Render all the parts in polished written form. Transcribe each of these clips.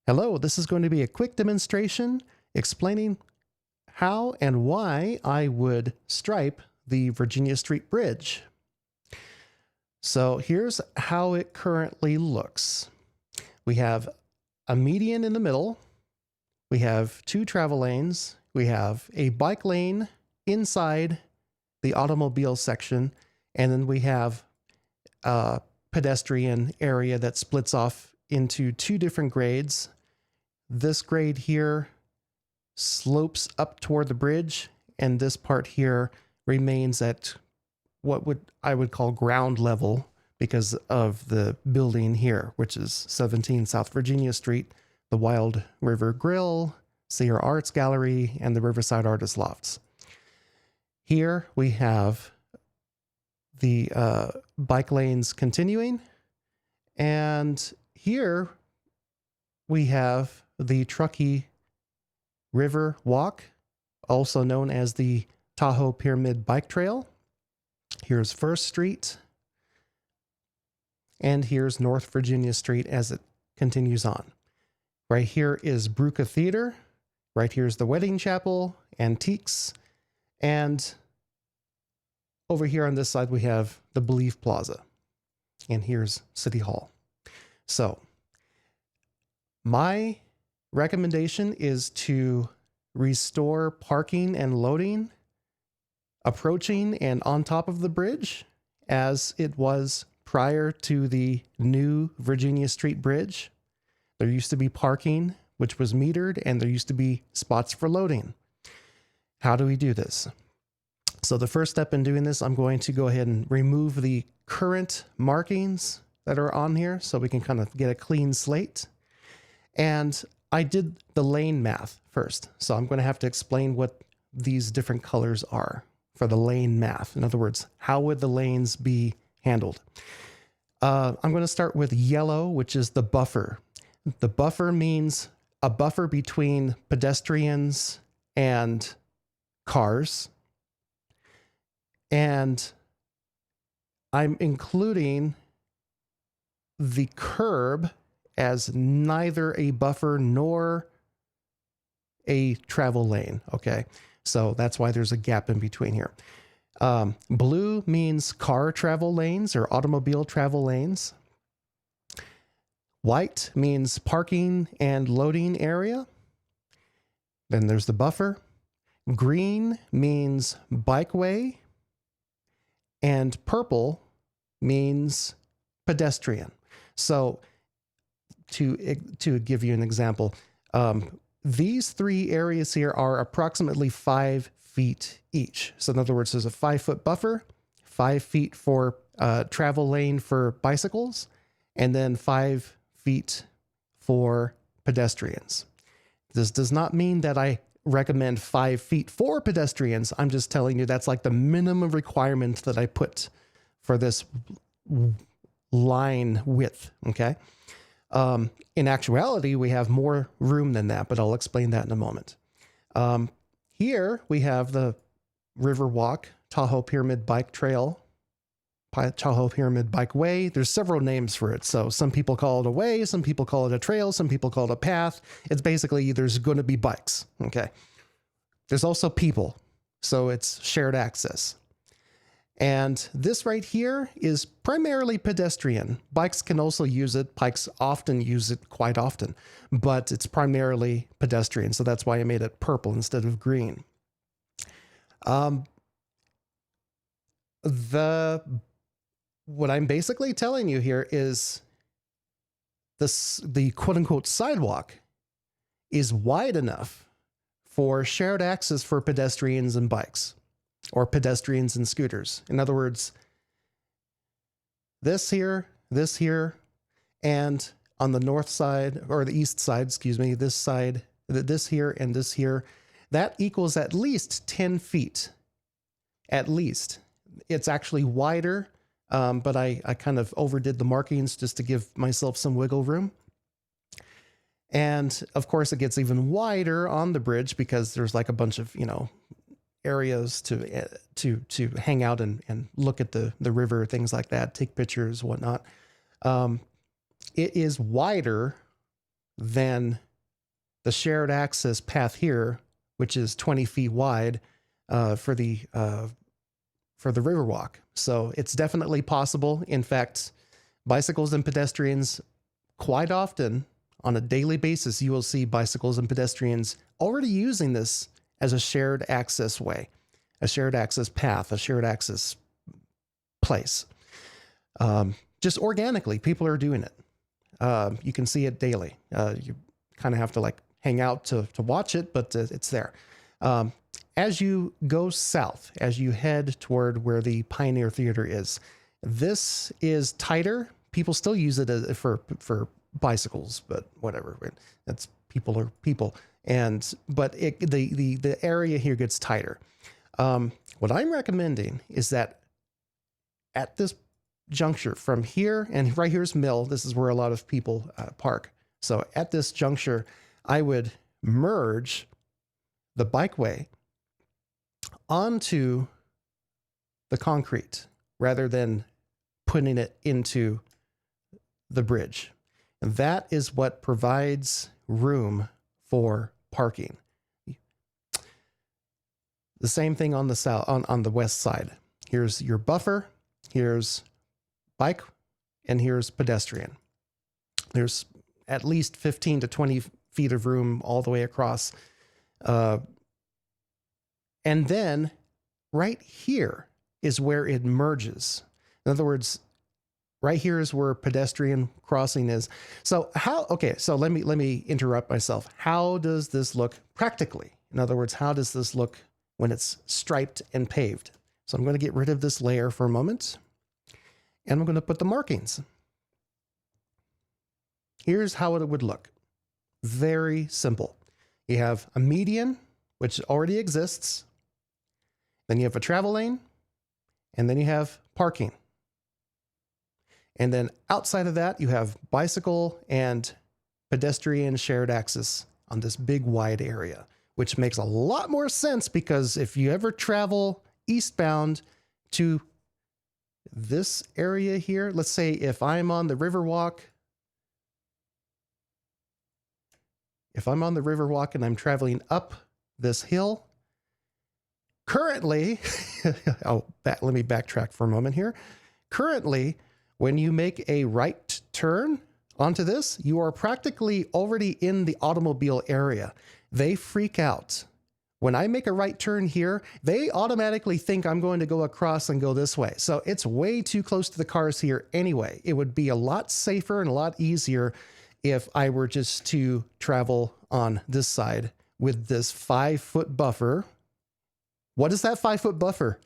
Hello, this is going to be a quick demonstration explaining how and why I would stripe the Virginia Street Bridge. So here's how it currently looks. We have a median in the middle. We have two travel lanes. We have a bike lane inside the automobile section. And then we have a pedestrian area that splits off into two different grades. This grade here slopes up toward the bridge, and this part here remains at what I would call ground level because of the building here, which is 17 South Virginia Street, the Wild River Grill, Sierra Arts Gallery, and the Riverside Artist Lofts. Here we have the bike lanes continuing, and here we have the Truckee River Walk, also known as the Tahoe Pyramid Bike Trail. Here's First Street, and here's North Virginia Street as it continues on. Right here is Bruca Theater. Right here's the Wedding Chapel, Antiques, and over here on this side we have the Belief Plaza, and here's City Hall. So my recommendation is to restore parking and loading, approaching and on top of the bridge as it was prior to the new Virginia Street Bridge. There used to be parking, which was metered, and there used to be spots for loading. How do we do this? So the first step in doing this, I'm going to go ahead and remove the current markings that are on here so we can kind of get a clean slate. And I did the lane math first. So I'm going to have to explain what these different colors are for the lane math. In other words, how would the lanes be handled? I'm going to start with yellow, which is the buffer. The buffer means a buffer between pedestrians and cars. And I'm including the curb as neither a buffer nor a travel lane. Okay, so that's why there's a gap in between here. Blue means car travel lanes or automobile travel lanes. White means parking and loading area. Then there's the buffer. Green means bikeway. And purple means pedestrian. So to give you an example, these three areas here are approximately 5 feet each. So in other words, there's a 5-foot buffer, 5 feet for travel lane for bicycles, and then 5 feet for pedestrians. This does not mean that I recommend 5 feet for pedestrians. I'm just telling you that's like the minimum requirement that I put for this line width. Okay. In actuality, we have more room than that, but I'll explain that in a moment. Here we have the River Walk, Tahoe Pyramid Bike Trail, Tahoe Pyramid Bike Way. There's several names for it. So some people call it a way, some people call it a trail, some people call it a path. It's basically there's going to be bikes. Okay. There's also people. So it's shared access. And this right here is primarily pedestrian. Bikes can also use it. Bikes often use it quite often, but it's primarily pedestrian. So that's why I made it purple instead of green. What I'm basically telling you here is the quote unquote sidewalk is wide enough for shared access for pedestrians and bikes, or pedestrians and scooters. In other words, this here, and on the north side, or the east side, excuse me, this side, this here and this here, that equals at least 10 feet. At least. It's actually wider, but I kind of overdid the markings just to give myself some wiggle room. And of course, it gets even wider on the bridge because there's like a bunch of, areas to hang out and look at the river, things like that, take pictures, whatnot. It is wider than the shared access path here, which is 20 feet wide for the Riverwalk. So it's definitely possible. In fact, bicycles and pedestrians, quite often on a daily basis, you will see bicycles and pedestrians already using this as a shared access way, a shared access path, a shared access place. Just organically, people are doing it. You can see it daily. You kind of have to like hang out to watch it, but it's there. As you go south, as you head toward where the Pioneer Theater is, this is tighter. People still use it for bicycles, but whatever. That's people are people. But the area here gets tighter. What I'm recommending is that at this juncture from here, and right here's Mill, this is where a lot of people park. So at this juncture, I would merge the bikeway onto the concrete rather than putting it into the bridge. And that is what provides room for parking. The same thing on the south, on the west side. Here's your buffer, here's bike, and here's pedestrian. There's at least 15 to 20 feet of room all the way across. And then right here is where it merges. In other words, right here is where pedestrian crossing is. So so let me interrupt myself. How does this look practically? In other words, how does this look when it's striped and paved? So I'm going to get rid of this layer for a moment, and I'm going to put the markings. Here's how it would look. Very simple. You have a median, which already exists. Then you have a travel lane, and then you have parking. And then outside of that, you have bicycle and pedestrian shared access on this big wide area, which makes a lot more sense because if you ever travel eastbound to this area here, let's say if I'm on the Riverwalk, and I'm traveling up this hill, currently, let me backtrack for a moment here. Currently, when you make a right turn onto this, you are practically already in the automobile area. They freak out. When I make a right turn here, they automatically think I'm going to go across and go this way. So it's way too close to the cars here anyway. It would be a lot safer and a lot easier if I were just to travel on this side with this 5-foot buffer. What is that 5-foot buffer?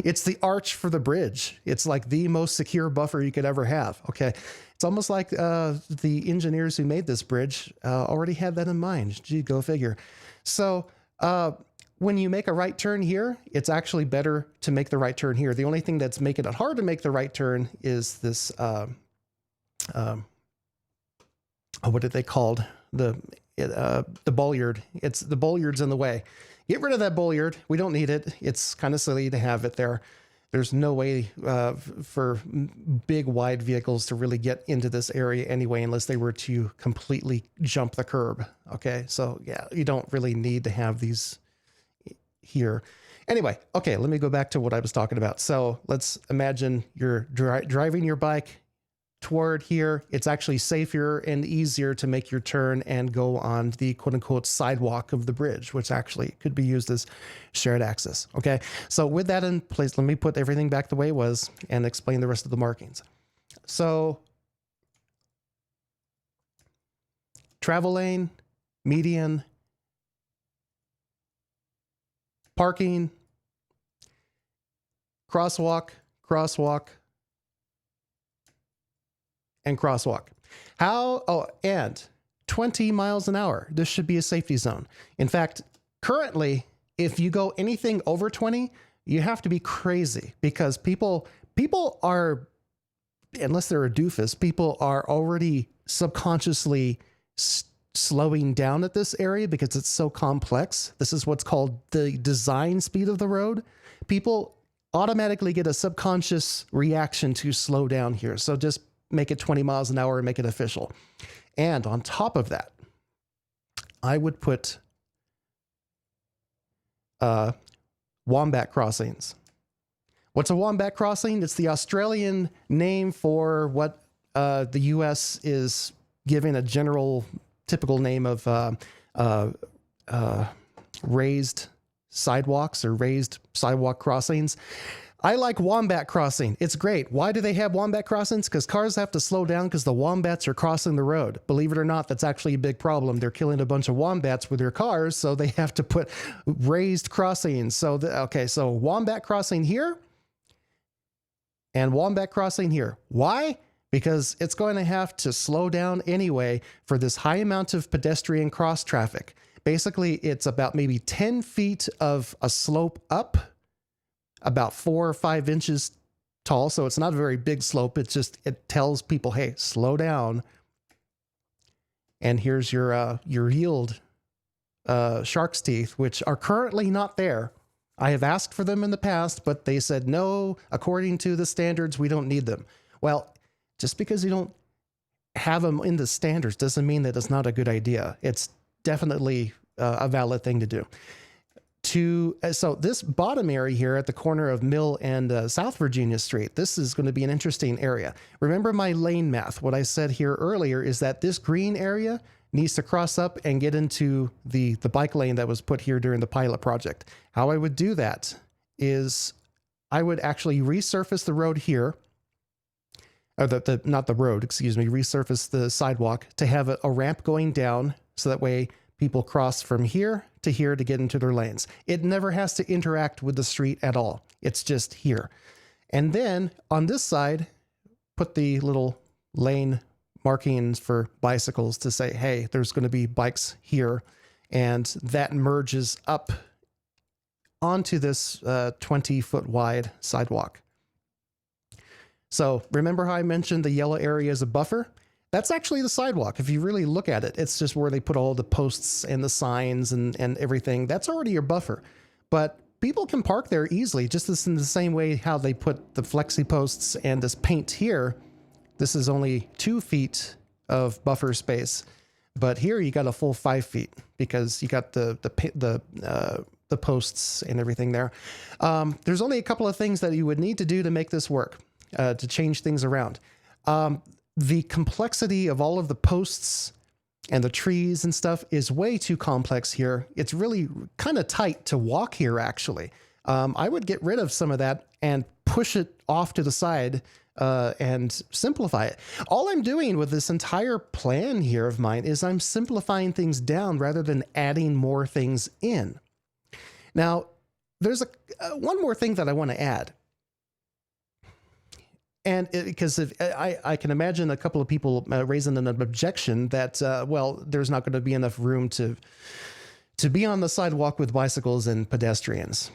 It's the arch for the bridge. It's like the most secure buffer you could ever have. Okay. It's almost like the engineers who made this bridge already had that in mind. Gee, go figure. So when you make a right turn here, it's actually better to make the right turn here. The only thing that's making it hard to make the right turn is this, what did they called? The bollard. It's the bollard's in the way. Get rid of that bollard. We don't need it. It's kind of silly to have it there. There's no way for big, wide vehicles to really get into this area anyway, unless they were to completely jump the curb. Okay, so yeah, you don't really need to have these here. Anyway, okay, let me go back to what I was talking about. So let's imagine you're driving your bike toward here. It's actually safer and easier to make your turn and go on the quote unquote sidewalk of the bridge, which actually could be used as shared access. Okay. So with that in place, let me put everything back the way it was and explain the rest of the markings. So travel lane, median, parking, crosswalk, and crosswalk. And 20 miles an hour. This should be a safety zone. In fact, currently, if you go anything over 20, you have to be crazy because people are, unless they're a doofus, people are already subconsciously slowing down at this area because it's so complex. This is what's called the design speed of the road. People automatically get a subconscious reaction to slow down here. So just make it 20 miles an hour and make it official. And on top of that, I would put wombat crossings. What's a wombat crossing? It's the Australian name for what the U.S. is giving a general, typical name of raised sidewalks or raised sidewalk crossings. I like wombat crossing. It's great. Why do they have wombat crossings? Because cars have to slow down because the wombats are crossing the road. Believe it or not, that's actually a big problem. They're killing a bunch of wombats with their cars, so they have to put raised crossings. So, so wombat crossing here and wombat crossing here. Why? Because it's going to have to slow down anyway for this high amount of pedestrian cross traffic. Basically, it's about maybe 10 feet of a slope up, about 4 or 5 inches tall. So it's not a very big slope. It's just, it tells people, hey, slow down. And here's your yield shark's teeth, which are currently not there. I have asked for them in the past, but they said, no, according to the standards, we don't need them. Well, just because you don't have them in the standards doesn't mean that it's not a good idea. It's definitely a valid thing to do. So this bottom area here at the corner of Mill and South Virginia Street, this is going to be an interesting area. Remember my lane math. What I said here earlier is that this green area needs to cross up and get into the bike lane that was put here during the pilot project. How I would do that is I would actually resurface the road here, or not the road, excuse me, resurface the sidewalk to have a ramp going down so that way people cross from here to get into their lanes. It never has to interact with the street at all. It's just here. And then on this side, put the little lane markings for bicycles to say, hey, there's going to be bikes here. And that merges up onto this 20-foot wide sidewalk. So remember how I mentioned the yellow area is a buffer? That's actually the sidewalk. If you really look at it, it's just where they put all the posts and the signs and everything. That's already your buffer. But people can park there easily, just in the same way how they put the flexi posts and this paint here. This is only 2 feet of buffer space. But here you got a full 5 feet because you got the posts and everything there. There's only a couple of things that you would need to do to make this work, to change things around. The complexity of all of the posts and the trees and stuff is way too complex here. It's really kind of tight to walk here, actually. I would get rid of some of that and push it off to the side and simplify it. All I'm doing with this entire plan here of mine is I'm simplifying things down rather than adding more things in. Now, there's one more thing that I want to add. And because I can imagine a couple of people raising an objection that, well, there's not going to be enough room to be on the sidewalk with bicycles and pedestrians.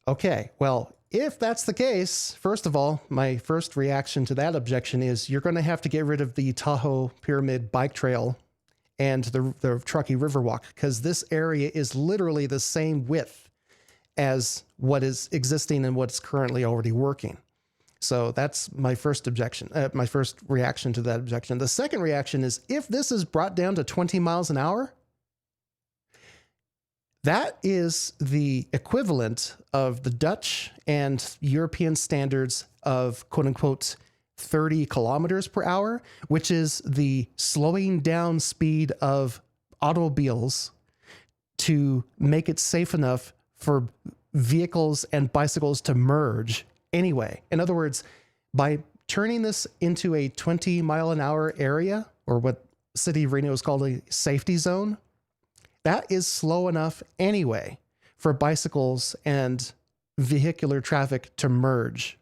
Okay, well, if that's the case, first of all, my first reaction to that objection is you're going to have to get rid of the Tahoe Pyramid Bike Trail and the Truckee Riverwalk, because this area is literally the same width as what is existing and what's currently already working. So that's my first objection, my first reaction to that objection. The second reaction is if this is brought down to 20 miles an hour, that is the equivalent of the Dutch and European standards of quote unquote 30 kilometers per hour, which is the slowing down speed of automobiles to make it safe enough for vehicles and bicycles to merge anyway. In other words, by turning this into a 20 mile an hour area, or what City of Reno is called a safety zone, that is slow enough anyway for bicycles and vehicular traffic to merge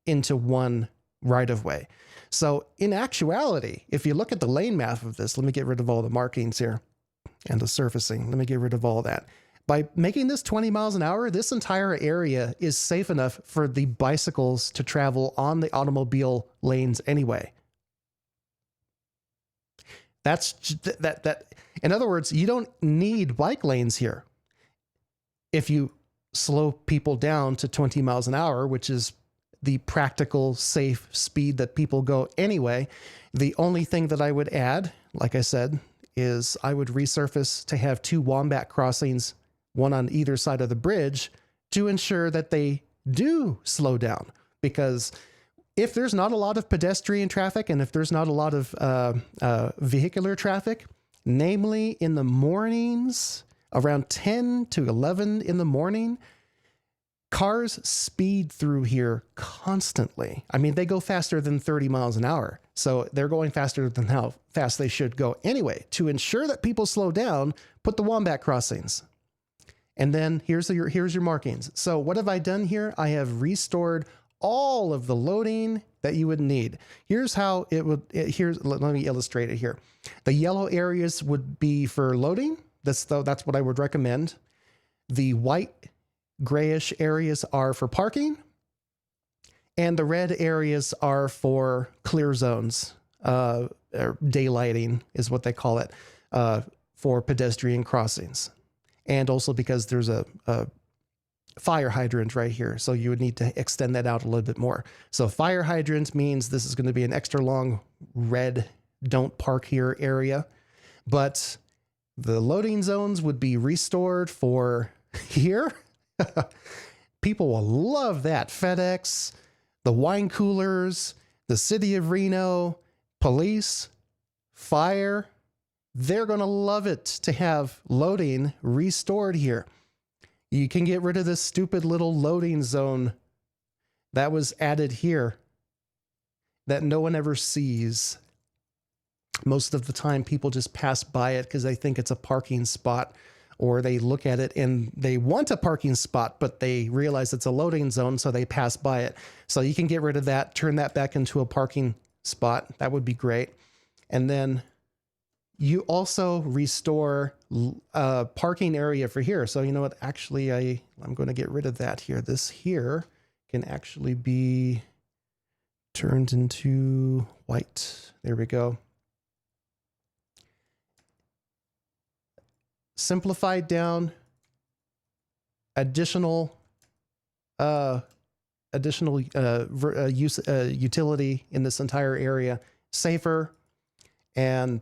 into one right of way. So in actuality, if you look at the lane map of this, let me get rid of all the markings here and the surfacing. Let me get rid of all that. By making this 20 miles an hour, this entire area is safe enough for the bicycles to travel on the automobile lanes anyway. In other words, you don't need bike lanes here. If you slow people down to 20 miles an hour, which is the practical, safe speed that people go anyway, the only thing that I would add, like I said, is I would resurface to have 2 wombat crossings, one on either side of the bridge, to ensure that they do slow down. Because if there's not a lot of pedestrian traffic and if there's not a lot of vehicular traffic, namely in the mornings, around 10 to 11 in the morning, cars speed through here constantly. I mean, they go faster than 30 miles an hour. So they're going faster than how fast they should go. Anyway, to ensure that people slow down, put the wombat crossings. And then here's your markings. So what have I done here? I have restored all of the loading that you would need. Here's how it would, let me illustrate it here. The yellow areas would be for loading. That's what I would recommend. The white grayish areas are for parking, and the red areas are for clear zones, or daylighting is what they call it, for pedestrian crossings. And also because there's a fire hydrant right here, so you would need to extend that out a little bit more. So fire hydrant means this is going to be an extra long red don't park here area, but the loading zones would be restored for here. People will love that. FedEx, the wine coolers, the City of Reno, police, fire. They're going to love it to have loading restored here. You can get rid of this stupid little loading zone that was added here that no one ever sees. Most of the time, people just pass by it because they think it's a parking spot, or they look at it and they want a parking spot, but they realize it's a loading zone, so they pass by it. So you can get rid of that, turn that back into a parking spot. That would be great. And then you also restore a parking area for here. So you know what? Actually, I'm going to get rid of that here. This here can actually be turned into white. There we go. Simplified down, additional utility in this entire area, safer, and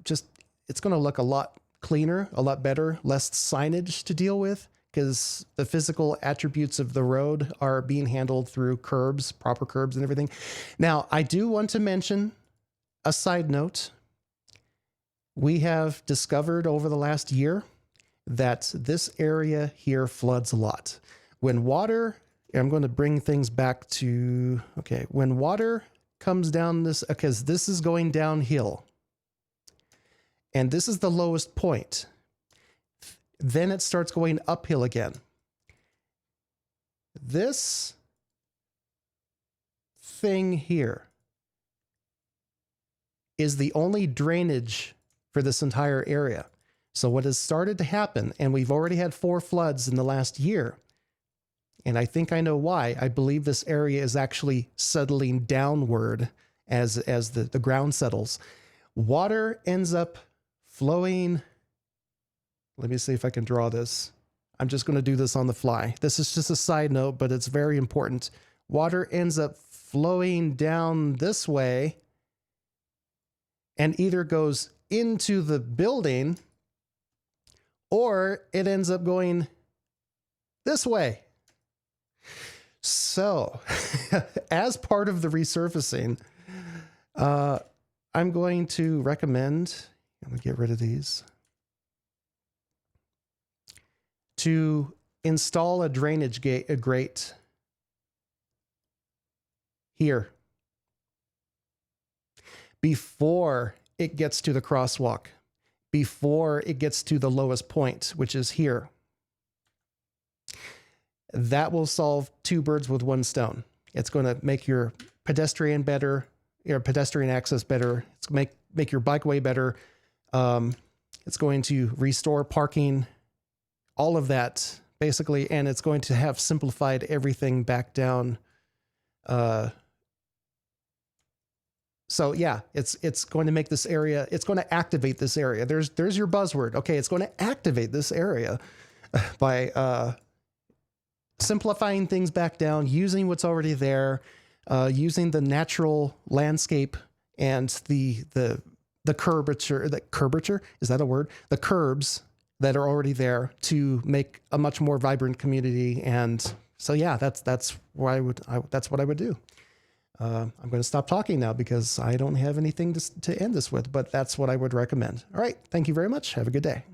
just it's going to look a lot cleaner, a lot better, less signage to deal with, because the physical attributes of the road are being handled through curbs, proper curbs and everything. Now, I do want to mention a side note. We have discovered over the last year that this area here floods a lot. When water, I'm going to bring things back to, okay, when water comes down this, because this is going downhill, and this is the lowest point, then it starts going uphill again. This thing here is the only drainage for this entire area. So what has started to happen, and we've already had 4 floods in the last year, and I think I know why. I believe this area is actually settling downward as the ground settles. Water ends up flowing. Let me see if I can draw this. I'm just going to do this on the fly. This is just a side note, but it's very important. Water ends up flowing down this way and either goes into the building or it ends up going this way. So as part of the resurfacing, I'm going to recommend, I'm going to get rid of these, to install a drainage grate here before it gets to the crosswalk, before it gets to the lowest point, which is here. That will solve 2 birds with 1 stone. It's going to make your pedestrian better, your pedestrian access better. It's going to make your bikeway better. It's going to restore parking, all of that basically, and it's going to have simplified everything back down. So yeah, it's going to make this area, it's going to activate this area. There's your buzzword. Okay, it's going to activate this area by simplifying things back down, using what's already there, using the natural landscape and the the curvature, is that a word? The curbs that are already there to make a much more vibrant community. And so, yeah, that's what I would do. I'm going to stop talking now because I don't have anything to end this with, but that's what I would recommend. All right. Thank you very much. Have a good day.